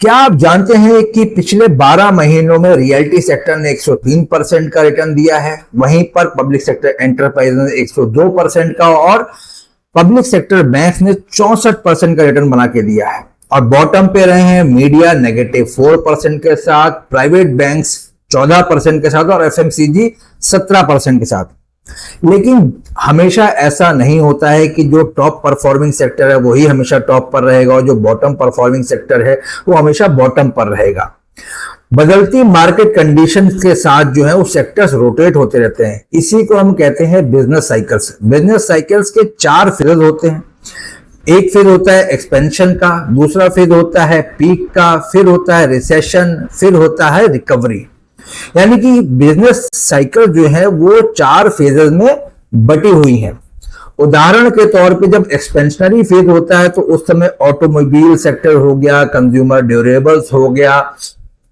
क्या आप जानते हैं कि पिछले 12 महीनों में रियल्टी सेक्टर ने 103% का रिटर्न दिया है, वहीं पर पब्लिक सेक्टर एंटरप्राइज ने 102% का और पब्लिक सेक्टर बैंक ने 64% का रिटर्न बना के दिया है। और बॉटम पे रहे हैं मीडिया -4% के साथ, प्राइवेट बैंक्स 14% के साथ और एफएमसीजी 17% के साथ। लेकिन हमेशा ऐसा नहीं होता है कि जो टॉप परफॉर्मिंग सेक्टर है वही हमेशा टॉप पर रहेगा और जो बॉटम परफॉर्मिंग सेक्टर है वो हमेशा बॉटम पर रहेगा। बदलती मार्केट कंडीशंस के साथ जो है वो सेक्टर्स रोटेट होते रहते हैं। इसी को हम कहते हैं बिजनेस साइकिल्स। बिजनेस साइकिल्स के 4 फेज होते हैं। एक फेज होता है एक्सपेंशन का, दूसरा फेज होता है पीक का, फिर होता है रिसेशन, फिर होता है रिकवरी। यानी कि बिजनेस साइकिल जो है वो 4 फेजेस में बटी हुई है। उदाहरण के तौर पे जब एक्सपेंशनरी फेज होता है तो उस समय ऑटोमोबाइल सेक्टर हो गया, कंज्यूमर ड्यूरेबल्स हो गया,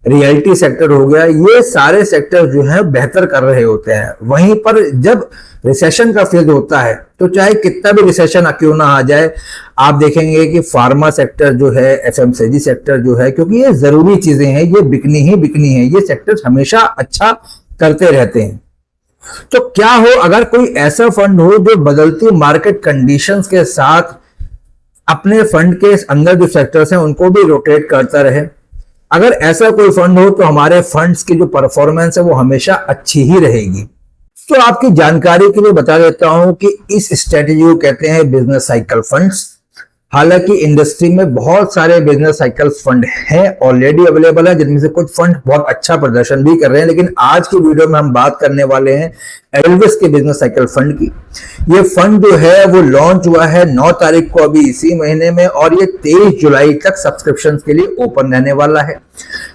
रियल्टी सेक्टर हो गया, ये सारे सेक्टर जो है बेहतर कर रहे होते हैं। वहीं पर जब रिसेशन का फेज होता है तो चाहे कितना भी रिसेशन क्यों ना आ जाए, आप देखेंगे कि फार्मा सेक्टर जो है, एफएमसीजी सेक्टर जो है, क्योंकि ये जरूरी चीजें हैं, ये बिकनी ही बिकनी है, ये सेक्टर्स हमेशा अच्छा करते रहते हैं। तो क्या हो अगर कोई ऐसा फंड हो जो बदलती मार्केट कंडीशंस के साथ अपने फंड के अंदर जो सेक्टर्स हैं उनको भी रोटेट करता रहे। अगर ऐसा कोई फंड हो तो हमारे फंड्स की जो परफॉर्मेंस है वो हमेशा अच्छी ही रहेगी। तो आपकी जानकारी के लिए बता देता हूं कि इस स्ट्रेटेजी को कहते हैं बिजनेस साइकिल फंड्स। हालांकि इंडस्ट्री में बहुत सारे बिजनेस साइकिल फंड हैं, ऑलरेडी अवेलेबल है, जिनमें से कुछ फंड बहुत अच्छा प्रदर्शन भी कर रहे हैं। लेकिन आज की वीडियो में हम बात करने वाले हैं एडेलविस के बिजनेस साइकिल फंड की। ये फंड जो है वो लॉन्च हुआ है 9 तारीख को अभी इसी महीने में, और ये 23 जुलाई तक सब्सक्रिप्शन के लिए ओपन रहने वाला है।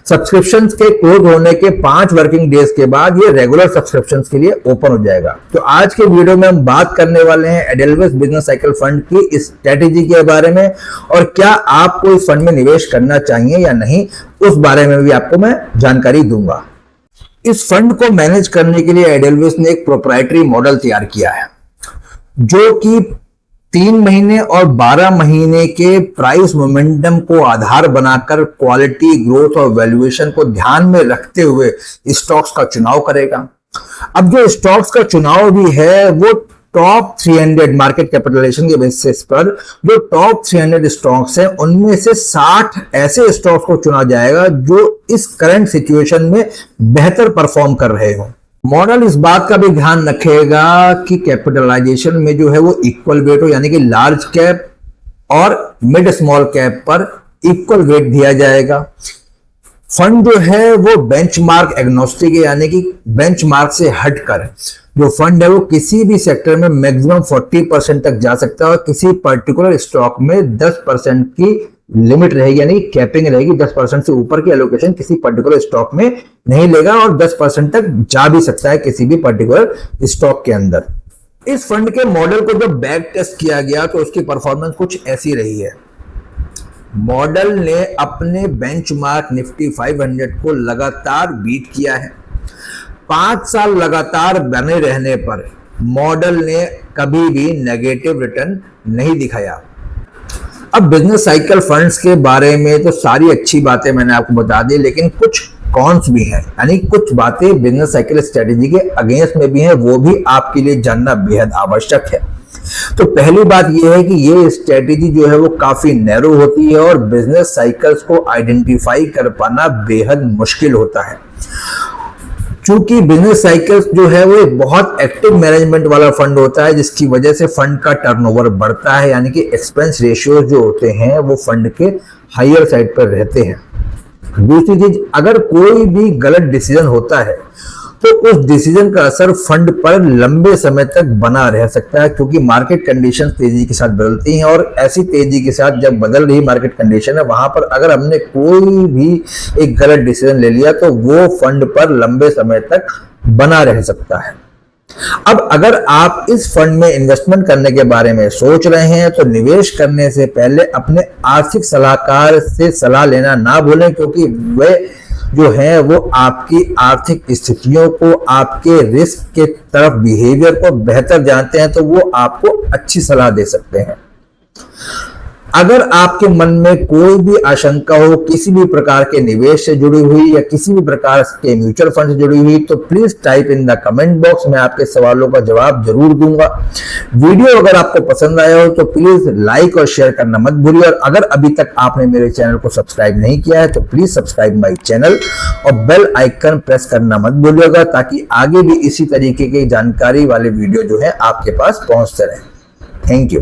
सब्सक्रिप्शन के क्लोज होने के 5 वर्किंग डेज के बाद ये रेगुलर सब्सक्रिप्शन के लिए ओपन हो जाएगा। तो आज के वीडियो में हम बात करने वाले हैं एडेलविस बिजनेस साइकिल फंड की स्ट्रेटेजी के बारे में, और क्या आपको इस फंड में निवेश करना चाहिए या नहीं, उस बारे में भी आपको मैं जानकारी दूंगा। इस फंड को मैनेज करने के लिए एडेलविस ने एक प्रोप्राइटरी मॉडल तैयार किया है, जो कि 3 महीने और 12 महीने के प्राइस मोमेंटम को आधार बनाकर क्वालिटी, ग्रोथ और वैल्यूएशन को ध्यान में रखते हुए स्टॉक्स का चुनाव करेगा। अब जो स्टॉक्स का चुनाव भी है वो टॉप 300 मार्केट कैपिटलाइजेशन के बेसिस पर जो टॉप 300 स्टॉक्स हैं उनमें से 60 ऐसे स्टॉक्स को चुना जाएगा जो इस करंट सिचुएशन में बेहतर परफॉर्म कर रहे हो। मॉडल इस बात का भी ध्यान रखेगा कि कैपिटलाइजेशन में जो है वो इक्वल वेट हो, यानी कि लार्ज कैप और मिड स्मॉल कैप पर इक्वल वेट दिया जाएगा। फंड जो है वो बेंचमार्क एग्नोस्टिक है, यानी कि बेंचमार्क से हटकर जो फंड है वो किसी भी सेक्टर में मैक्सिमम 40% तक जा सकता है और किसी पर्टिकुलर स्टॉक में 10% की लिमिट रहेगी, यानी कैपिंग रहेगी। 10% से ऊपर की एलोकेशन किसी पर्टिकुलर स्टॉक में नहीं लेगा और 10% तक जा भी सकता है किसी भी पर्टिकुलर स्टॉक के अंदर। इस फंड के मॉडल को जब बैक टेस्ट किया गया तो उसकी परफॉर्मेंस कुछ ऐसी रही है। मॉडल ने अपने बेंचमार्क निफ्टी 500 को लगातार बीट किया है। 5 साल लगातार बने रहने पर मॉडल ने कभी भी नेगेटिव रिटर्न नहीं दिखाया। अब बिजनेस साइकिल फंड्स के बारे में तो सारी अच्छी बातें मैंने आपको बता दी, लेकिन कुछ कॉन्स भी हैं, यानी कुछ बातें बिजनेस साइकिल स्ट्रेटेजी के अगेंस्ट में भी हैं, वो भी आपके लिए जानना बेहद आवश्यक है। तो पहली बात यह है कि ये स्ट्रेटेजी जो है वो काफी नैरो होती है और बिजनेस साइकिल्स को आइडेंटिफाई कर पाना बेहद मुश्किल होता है। क्योंकि बिजनेस साइकिल्स जो है वो एक बहुत एक्टिव मैनेजमेंट वाला फंड होता है, जिसकी वजह से फंड का टर्नओवर बढ़ता है, यानी कि एक्सपेंस रेशियो जो होते हैं वो फंड के हायर साइड पर रहते हैं। दूसरी चीज, अगर कोई भी गलत डिसीजन होता है तो उस डिसीजन का असर फंड पर लंबे समय तक बना रह सकता है, क्योंकि मार्केट कंडीशन तेजी के साथ बदलती हैं और ऐसी तेजी के साथ जब बदल रही मार्केट कंडीशन है वहां पर अगर हमने कोई भी एक गलत डिसीजन ले लिया तो वो फंड पर लंबे समय तक बना रह सकता है। अब अगर आप इस फंड में इन्वेस्टमेंट करने के बारे में सोच रहे हैं तो निवेश करने से पहले अपने आर्थिक सलाहकार से सलाह लेना ना भूलें, क्योंकि वे जो है वो आपकी आर्थिक स्थितियों को, आपके रिस्क के तरफ बिहेवियर को बेहतर जानते हैं, तो वो आपको अच्छी सलाह दे सकते हैं। अगर आपके मन में कोई भी आशंका हो किसी भी प्रकार के निवेश से जुड़ी हुई या किसी भी प्रकार के म्यूचुअल फंड से जुड़ी हुई, तो please type in the comment box, मैं आपके सवालों का जवाब जरूर दूंगा। वीडियो अगर आपको पसंद आया हो तो प्लीज लाइक और शेयर करना मत भूलिए, और अगर अभी तक आपने मेरे चैनल को सब्सक्राइब नहीं किया है तो प्लीज सब्सक्राइब माई चैनल और बेल आइकन प्रेस करना मत भूलिएगा, ताकि आगे भी इसी तरीके की जानकारी वाले वीडियो जो है आपके पास पहुंचते रहे। Thank you.